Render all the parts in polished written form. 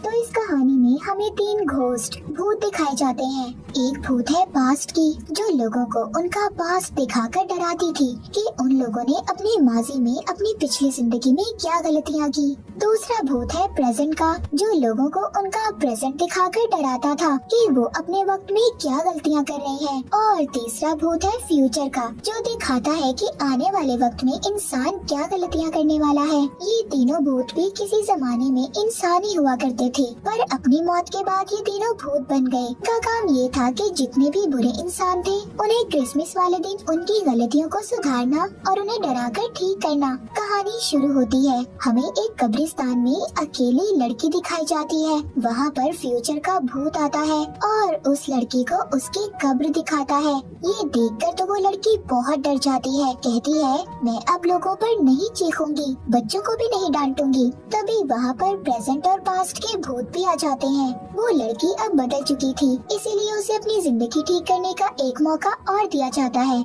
तो इस कहानी में हमें 3 घोस्ट भूत दिखाए जाते हैं। एक भूत है पास्ट की, जो लोगों को उनका पास्ट दिखाकर डराती थी कि उन लोगों ने अपने माजी में अपनी पिछली जिंदगी में क्या गलतियाँ की। दूसरा भूत है प्रेजेंट का, जो लोगों को उनका प्रेजेंट दिखाकर डराता था कि वो अपने वक्त में क्या गलतियाँ कर रहे हैं। और तीसरा भूत है फ्यूचर का, जो दिखाता है कि आने वाले वक्त में इंसान क्या गलतियाँ करने वाला है। ये तीनों भूत भी किसी जमाने में इंसान ही हुआ करते थे, पर अपनी मौत के बाद ये तीनों भूत बन गए। इनका काम ये था कि जितने भी बुरे इंसान थे उन्हें क्रिसमस वाले दिन उनकी गलतियों को सुधारना और उन्हें डराकर ठीक करना। कहानी शुरू होती है, हमें एक कब्रिस्तान में अकेली लड़की दिखाई जाती है। वहाँ पर फ्यूचर का भूत आता है और उस लड़की को उसकी कब्र दिखाता है। ये देखकर तो वो लड़की बहुत डर जाती है, कहती है मैं अब लोगों पर नहीं चीखूंगी, बच्चों को भी नहीं डांटूंगी। तभी वहाँ पर प्रेजेंट और पास्ट के भूत भी आ जाते हैं। वो लड़की अब बदल चुकी थी, इसीलिए उसे अपनी जिंदगी ठीक करने का एक मौका और दिया जाता है।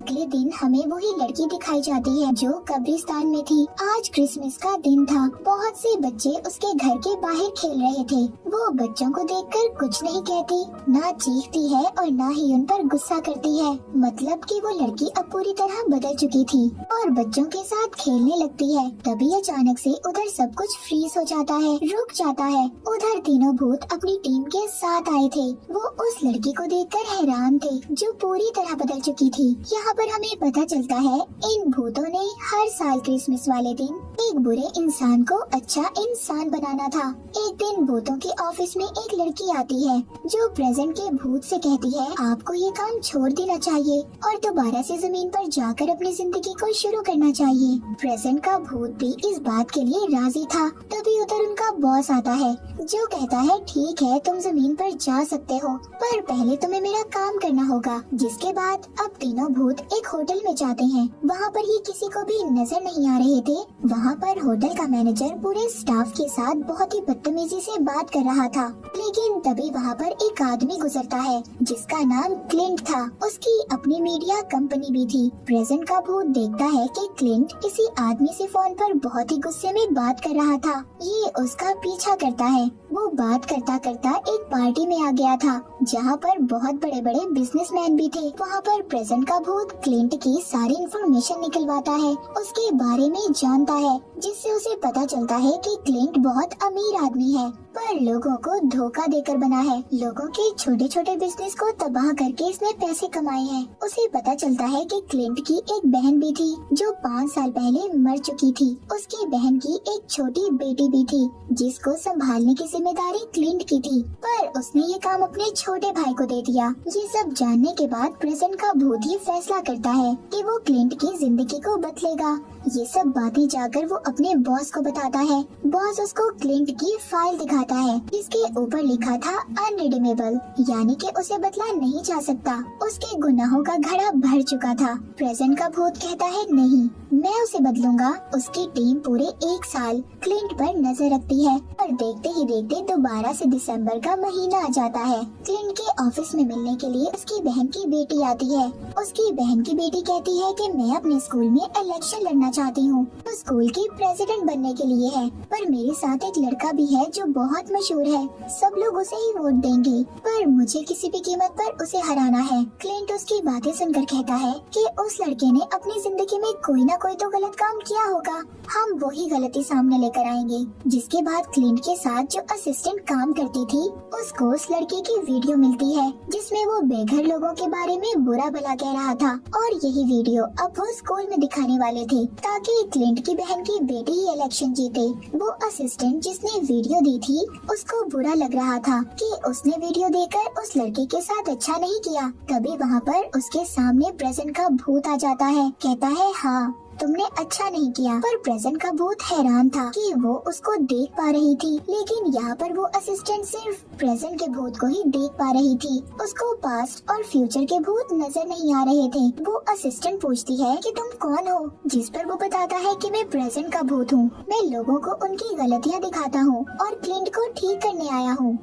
अगले दिन हमें वही लड़की दिखाई जाती है जो कब्रिस्तान में थी। आज क्रिसमस का दिन था, बहुत से बच्चे उसके घर के बाहर खेल रहे थे। वो बच्चों को देखकर कुछ नहीं कहती, ना चीखती है और ना ही उन पर गुस्सा करती है। मतलब कि वो लड़की अब पूरी तरह बदल चुकी थी और बच्चों के साथ खेलने लगती है। तभी अचानक से उधर सब कुछ फ्रीज हो जाता है, रुक जाता है। उधर तीनों भूत अपनी टीम के साथ आए थे। वो उस लड़की को देखकर हैरान थे, जो पूरी तरह बदल चुकी थी। यहाँ पर हमें पता चलता है इन भूतों ने हर साल क्रिसमस वाले दिन एक बुरे इंसान को अच्छा इंसान बनाना था। एक दिन भूतों के ऑफिस में एक लड़की आती है जो प्रेजेंट के भूत से कहती है आपको ये काम छोड़ देना चाहिए और दोबारा से जमीन पर जाकर अपनी जिंदगी को शुरू करना चाहिए। प्रेजेंट का भूत भी इस बात के लिए राजी था। तभी उधर उनका बॉस आता है जो कहता है ठीक है तुम जमीन पर जा सकते हो, पर पहले तुम्हें मेरा काम करना होगा। जिसके बाद अब तीनों भूत एक होटल में जाते हैं। वहाँ पर ये किसी को भी नजर नहीं आ रहे थे। वहाँ पर होटल का मैनेजर पूरे स्टाफ के साथ बहुत ही बदतमीजी से बात कर रहा था। लेकिन तभी वहाँ पर एक आदमी गुजरता है जिसका नाम क्लिंट था। उसकी अपनी मीडिया कंपनी भी थी। प्रेजेंट का भूत देखता है कि क्लिंट किसी आदमी से फोन पर बहुत ही गुस्से में बात कर रहा था। ये उसका पीछा करता है। वो बात करता करता एक पार्टी में आ गया था जहाँ पर बहुत बड़े बड़े बिजनेसमैन भी थे। वहाँ पर प्रेजेंट का भूत क्लिंट की सारी इंफॉर्मेशन निकलवाता है, उसके बारे में जानता है, जिससे उसे पता चलता है कि क्लिंट बहुत अमीर आदमी है पर लोगों को धोखा देकर बना है। लोगों के छोटे छोटे बिजनेस को तबाह करके इसने पैसे कमाए हैं। उसे पता चलता है कि क्लिंट की एक बहन भी थी जो 5 साल पहले मर चुकी थी। उसकी बहन की एक छोटी बेटी भी थी जिसको संभालने की जिम्मेदारी क्लिंट की थी, पर उसने ये काम अपने छोटे भाई को दे दिया। ये सब जानने के बाद प्रेजेंट का भूत ही फैसला करता है कि वो क्लिंट की जिंदगी को बदलेगा। ये सब बातें जाकर वो अपने बॉस को बताता है। बॉस उसको क्लिंट की फाइल दिखाता है जिसके ऊपर लिखा था अनरिडीमेबल, यानी कि उसे बदला नहीं जा सकता। उसके गुनाहों का घड़ा भर चुका था। प्रेजेंट का भूत कहता है नहीं, मैं उसे बदलूंगा। उसकी टीम पूरे 1 साल क्लिंट पर नजर रखती है और देखते ही देखते दोबारा से दिसंबर का महीना आ जाता है। क्लिंट के ऑफिस में मिलने के लिए उसकी बहन की बेटी आती है। उसकी बहन की बेटी कहती है कि मैं अपने स्कूल में इलेक्शन लड़ना चाहती हूँ, तो स्कूल की प्रेसिडेंट बनने के लिए है, पर मेरे साथ एक लड़का भी है जो बहुत मशहूर है, सब लोग उसे ही वोट देंगे, पर मुझे किसी भी कीमत पर उसे हराना है। क्लिंट उसकी बातें सुनकर कहता है कि उस लड़के ने अपनी जिंदगी में कोई ना कोई तो गलत काम किया होगा, हम वही गलती सामने लेकर आएंगे। जिसके बाद क्लिंट के साथ जो असिस्टेंट काम करती थी उसको उस लड़के की वीडियो मिलती है जिसमें वो बेघर लोगों के बारे में बुरा भला कह रहा था और यही वीडियो अब वो स्कूल में दिखाने वाले थे ताकि क्लिंट की बहन की बेटी ही इलेक्शन जीते। वो असिस्टेंट जिसने वीडियो दी थी उसको बुरा लग रहा था कि उसने वीडियो देकर उस लड़के के साथ अच्छा नहीं किया। तभी वहाँ पर उसके सामने प्रेजेंट का भूत आ जाता है, कहता है हाँ तुमने अच्छा नहीं किया। पर प्रेजेंट का भूत हैरान था कि वो उसको देख पा रही थी, लेकिन यहाँ पर वो असिस्टेंट सिर्फ प्रेजेंट के भूत को ही देख पा रही थी। उसको पास्ट और फ्यूचर के भूत नजर नहीं आ रहे थे। वो असिस्टेंट पूछती है कि तुम कौन हो, जिस पर वो बताता है कि मैं प्रेजेंट का भूत हूँ, मैं लोगों को उनकी गलतियाँ दिखाता हूँ और क्लिंट को ठीक करने आया हूँ।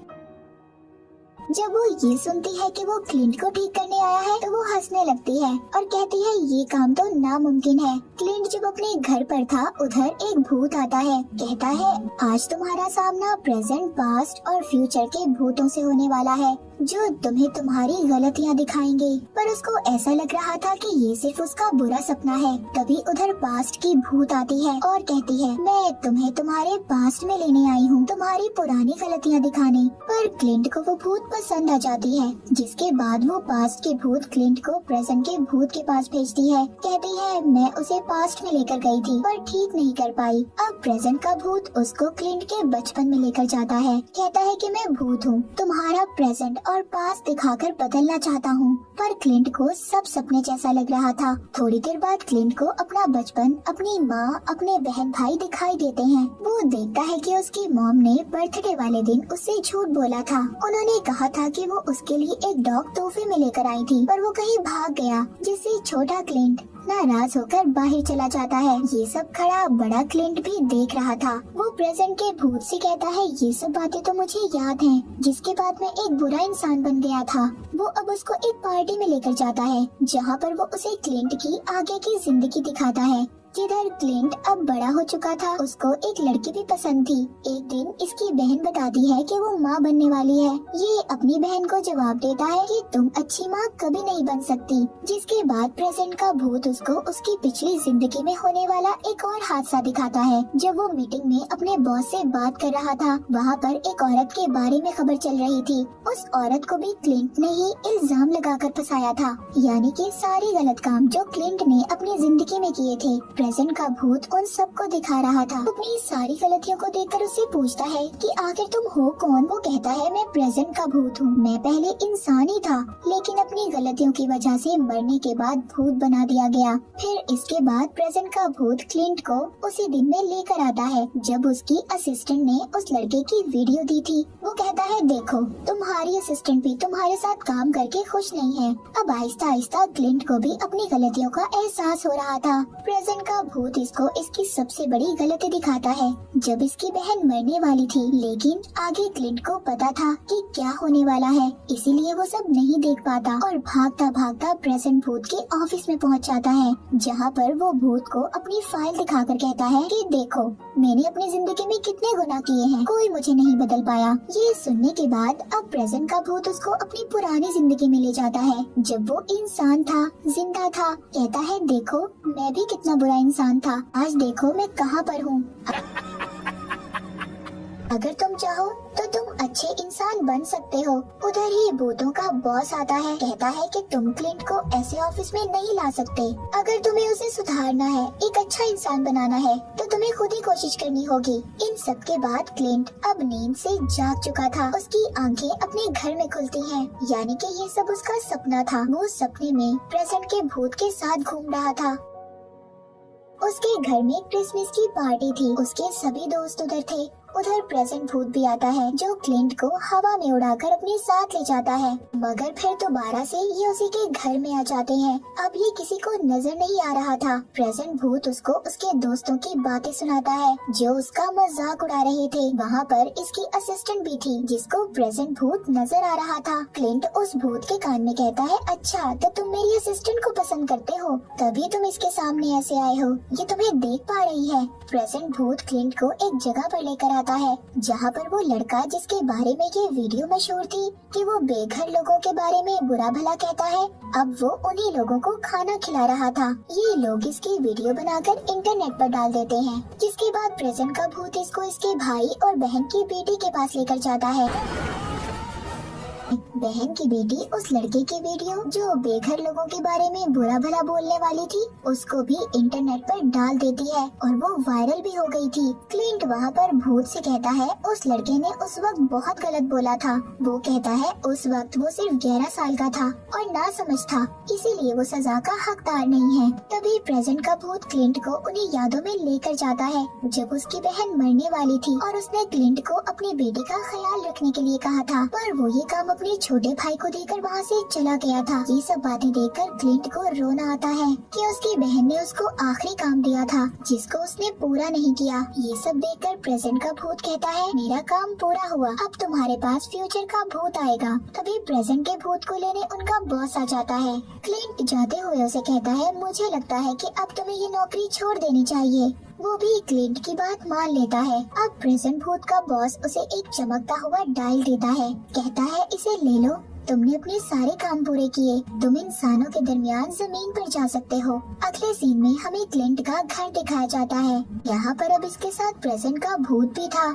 जब वो ये सुनती है कि वो क्लिंट को ठीक करने आया है तो वो हंसने लगती है और कहती है ये काम तो नामुमकिन है। क्लिंट जब अपने घर पर था उधर एक भूत आता है, कहता है आज तुम्हारा सामना प्रेजेंट, पास्ट और फ्यूचर के भूतों से होने वाला है जो तुम्हें तुम्हारी गलतियाँ दिखाएंगे। पर उसको ऐसा लग रहा था कि ये सिर्फ उसका बुरा सपना है। तभी उधर पास्ट की भूत आती है और कहती है मैं तुम्हें तुम्हारे पास्ट में लेने आई हूँ, तुम्हारी पुरानी गलतियाँ दिखाने। पर क्लिंट को वो भूत पसंद आ जाती है, जिसके बाद वो पास्ट के भूत क्लिंट को प्रेजेंट के भूत के पास भेजती है। कहती है मैं उसे पास्ट में लेकर गई थी पर ठीक नहीं कर पाई। अब प्रेजेंट का भूत उसको क्लिंट के बचपन में लेकर जाता है। कहता है कि मैं भूत हूँ, तुम्हारा प्रेजेंट और पास्ट दिखाकर बदलना चाहता हूँ। पर क्लिंट को सब सपने जैसा लग रहा था। थोड़ी देर बाद क्लिंट को अपना बचपन, अपनी माँ, अपने बहन भाई दिखाई देते हैं। वो देखता है कि उसकी मॉम ने बर्थडे वाले दिन उससे झूठ बोला था। उन्होंने कहा था कि वो उसके लिए एक डॉग तोहफे में लेकर आई थी, पर वो कहीं भाग गया, जिससे छोटा क्लिंट नाराज होकर बाहर चला जाता है। ये सब खड़ा बड़ा क्लिंट भी देख रहा था। वो प्रेजेंट के भूत से कहता है ये सब बातें तो मुझे याद हैं, जिसके बाद मैं एक बुरा इंसान बन गया था। वो अब उसको एक पार्टी में लेकर जाता है जहाँ पर वो उसे क्लिंट की आगे की जिंदगी दिखाता है। जिधर क्लिंट अब बड़ा हो चुका था, उसको एक लड़की भी पसंद थी। एक दिन इसकी बहन बताती है कि वो माँ बनने वाली है। ये अपनी बहन को जवाब देता है कि तुम अच्छी माँ कभी नहीं बन सकती। जिसके बाद प्रेजेंट का भूत उसको उसकी पिछली जिंदगी में होने वाला एक और हादसा दिखाता है। जब वो मीटिंग में अपने बॉस से बात कर रहा था, वहाँ पर एक औरत के बारे में खबर चल रही थी। उस औरत को भी क्लिंट ने ही इल्जाम लगाकर फंसाया था, यानी कि सारे गलत काम जो क्लिंट ने अपनी जिंदगी में किए थे प्रेजेंट का भूत उन सबको दिखा रहा था। अपनी सारी गलतियों को देखकर उससे पूछता है कि आखिर तुम हो कौन। वो कहता है मैं प्रेजेंट का भूत हूँ, मैं पहले इंसान ही था लेकिन अपनी गलतियों की वजह से मरने के बाद भूत बना दिया गया। फिर इसके बाद प्रेजेंट का भूत क्लिंट को उसी दिन में लेकर आता है जब उसकी असिस्टेंट ने उस लड़के की वीडियो दी थी। वो कहता है देखो तुम्हारी असिस्टेंट भी तुम्हारे साथ काम करके खुश नहीं है। अब आहिस्ता आहिस्ता क्लिंट को भी अपनी गलतियों का एहसास हो रहा था। प्रेजेंट का भूत इसको इसकी सबसे बड़ी गलती दिखाता है जब इसकी बहन मरने वाली थी, लेकिन आगे क्लिंट को पता था कि क्या होने वाला है, इसीलिए वो सब नहीं देख पाता और भागता भागता प्रेजेंट भूत के ऑफिस में पहुंच जाता है, जहां पर वो भूत को अपनी फाइल दिखाकर कहता है कि देखो मैंने अपनी जिंदगी में कितने गुनाह किए हैं, कोई मुझे नहीं बदल पाया। ये सुनने के बाद अब प्रेजेंट का भूत उसको अपनी पुरानी जिंदगी में ले जाता है जब वो इंसान था, जिंदा था। कहता है देखो मैं भी कितना बुरा इंसान था, आज देखो मैं कहाँ पर हूँ। अगर तुम चाहो तो तुम अच्छे इंसान बन सकते हो। उधर ही भूतों का बॉस आता है, कहता है कि तुम क्लिंट को ऐसे ऑफिस में नहीं ला सकते। अगर तुम्हें उसे सुधारना है, एक अच्छा इंसान बनाना है, तो तुम्हें खुद ही कोशिश करनी होगी। इन सब के बाद क्लिंट अब नींद से जाग चुका था। उसकी आंखें अपने घर में खुलती हैं, यानी कि ये सब उसका सपना था। वो सपने में प्रेजेंट के भूत के साथ घूम रहा था। उसके घर में क्रिसमस की पार्टी थी, उसके सभी दोस्त उधर थे। उधर प्रेजेंट भूत भी आता है जो क्लिंट को हवा में उड़ाकर अपने साथ ले जाता है, मगर फिर दोबारा से ये उसी के घर में आ जाते हैं। अब ये किसी को नजर नहीं आ रहा था। प्रेजेंट भूत उसको उसके दोस्तों की बातें सुनाता है जो उसका मजाक उड़ा रहे थे। वहाँ पर इसकी असिस्टेंट भी थी जिसको प्रेजेंट भूत नजर आ रहा था। क्लिंट उस भूत के कान में कहता है अच्छा तो तुम मेरी असिस्टेंट को पसंद करते हो, तभी तुम इसके सामने ऐसे आए हो, ये तुम्हें देख पा रही है। प्रेजेंट भूत क्लिंट को एक जगह पर लेकर आता है जहाँ पर वो लड़का जिसके बारे में ये वीडियो मशहूर थी कि वो बेघर लोगों के बारे में बुरा भला कहता है, अब वो उन्हीं लोगों को खाना खिला रहा था। ये लोग इसकी वीडियो बनाकर इंटरनेट पर डाल देते हैं, जिसके बाद प्रेजेंट का भूत इसको इसके भाई और बहन की बेटी के पास लेकर जाता है। बहन की बेटी उस लड़के की वीडियो जो बेघर लोगों के बारे में बुरा भला बोलने वाली थी उसको भी इंटरनेट पर डाल देती है और वो वायरल भी हो गई थी। क्लिंट वहाँ पर भूत से कहता है उस लड़के ने उस वक्त बहुत गलत बोला था। वो कहता है उस वक्त वो सिर्फ 11 साल का था और ना समझ था, इसीलिए वो सजा का हकदार नहीं है। तभी प्रेजेंट का भूत क्लिंट को उन्हीं यादों में लेकर जाता है जब उसकी बहन मरने वाली थी और उसने क्लिंट को अपनी बेटी का ख्याल रखने के लिए कहा था, पर वो ये काम अपने छोटे भाई को देकर वहाँ से चला गया था। ये सब बातें देखकर क्लिंट को रोना आता है कि उसकी बहन ने उसको आखिरी काम दिया था जिसको उसने पूरा नहीं किया। ये सब देखकर प्रेजेंट का भूत कहता है मेरा काम पूरा हुआ, अब तुम्हारे पास फ्यूचर का भूत आएगा। तभी प्रेजेंट के भूत को लेने उनका बॉस आ जाता है। क्लिंट जाते हुए उसे कहता है मुझे लगता है कि अब तुम्हें ये नौकरी छोड़ देनी चाहिए। वो भी क्लिंट की बात मान लेता है। अब प्रेजेंट भूत का बॉस उसे एक चमकता हुआ डायल देता है। कहता है इसे ले लो, तुमने अपने सारे काम पूरे किए, तुम इंसानों के दरमियान जमीन पर जा सकते हो। अगले सीन में हमें क्लिंट का घर दिखाया जाता है। यहाँ पर अब इसके साथ प्रेजेंट का भूत भी था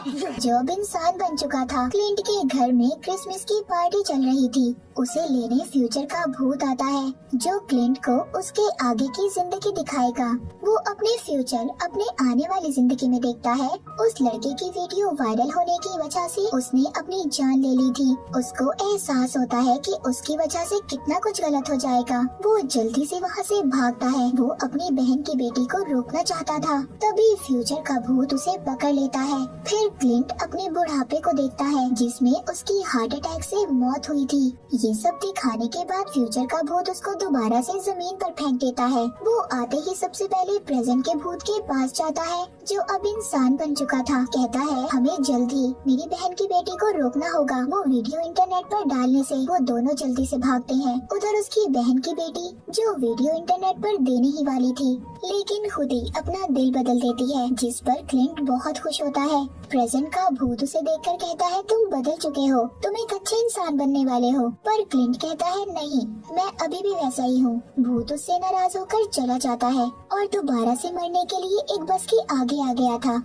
जो अब इंसान बन चुका था। क्लिंट के घर में क्रिसमस की पार्टी चल रही थी। उसे लेने फ्यूचर का भूत आता है जो क्लिंट को उसके आगे की जिंदगी दिखाएगा। वो अपने फ्यूचर अपने आने वाली जिंदगी में देखता है। उस लड़के की वीडियो वायरल होने की वजह से उसने अपनी जान ले ली थी। उसको एहसास होता है कि उसकी वजह से कितना कुछ गलत हो जाएगा। वो जल्दी से वहाँ से भागता है। वो अपनी बहन की बेटी को रोकना चाहता था, तभी फ्यूचर का भूत उसे पकड़ लेता है। फिर क्लिंट अपने बुढ़ापे को देखता है जिसमें उसकी हार्ट अटैक से मौत हुई थी। ये सब दिखाने के बाद फ्यूचर का भूत उसको दोबारा से जमीन पर फेंक देता है। वो आते ही सबसे पहले प्रेजेंट के भूत के पास जाता है जो अब इंसान बन चुका था। कहता है हमें जल्दी मेरी बहन की बेटी को रोकना होगा। वो वीडियो इंटरनेट पर डालने से वो दोनों जल्दी से भागते हैं। उधर उसकी बहन की बेटी जो वीडियो इंटरनेट पर देने ही वाली थी लेकिन खुद ही अपना दिल बदल देती है, जिस पर क्लिंट बहुत खुश होता है। प्रेजेंट का भूत उसे देखकर कहता है तुम बदल चुके हो, तुम एक अच्छे इंसान बनने वाले हो। पर क्लिंट कहता है नहीं, मैं अभी भी वैसा ही हूँ। भूत उससे नाराज होकर चला जाता है और दोबारा से मरने के लिए एक बस के आगे आ गया था।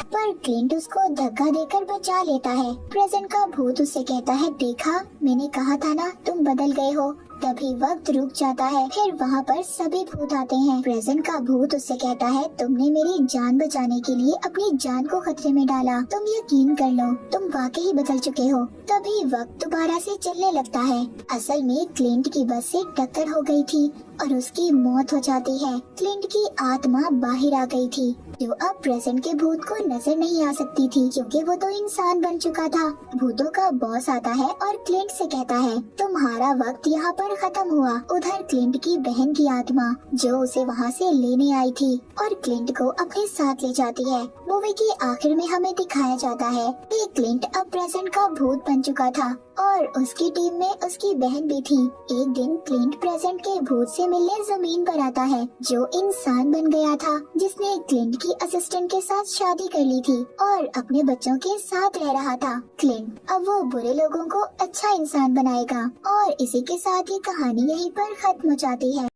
पर क्लिंट उसको धक्का देकर बचा लेता है। प्रेजेंट का भूत उससे कहता है देखा, मैंने कहा था ना तुम बदल गए हो। तभी वक्त रुक जाता है। फिर वहाँ पर सभी भूत आते हैं। प्रेजेंट का भूत उससे कहता है तुमने मेरी जान बचाने के लिए अपनी जान को खतरे में डाला, तुम यकीन कर लो तुम वाकई बदल चुके हो। तभी वक्त दोबारा से चलने लगता है। असल में क्लिंट की बस से टक्कर हो गई थी और उसकी मौत हो जाती है। क्लिंट की आत्मा बाहर आ गई थी जो अब प्रेजेंट के भूत को नजर नहीं आ सकती थी क्योंकि वो तो इंसान बन चुका था। भूतों का बॉस आता है और क्लिंट से कहता है तुम्हारा वक्त यहाँ पर खत्म हुआ। उधर क्लिंट की बहन की आत्मा जो उसे वहाँ से लेने आई थी और क्लिंट को अपने साथ ले जाती है। मूवी के आखिर में हमें दिखाया जाता है कि क्लिंट अब प्रेजेंट का भूत बन चुका था और उसकी टीम में उसकी बहन भी थी। एक दिन क्लिंट प्रेजेंट के भूत से मिलने जमीन पर आता है जो इंसान बन गया था, जिसने क्लिंट की असिस्टेंट के साथ शादी कर ली थी और अपने बच्चों के साथ रह रहा था। क्लिंट अब वो बुरे लोगों को अच्छा इंसान बनाएगा और इसी के साथ ये कहानी यहीं पर खत्म हो जाती है।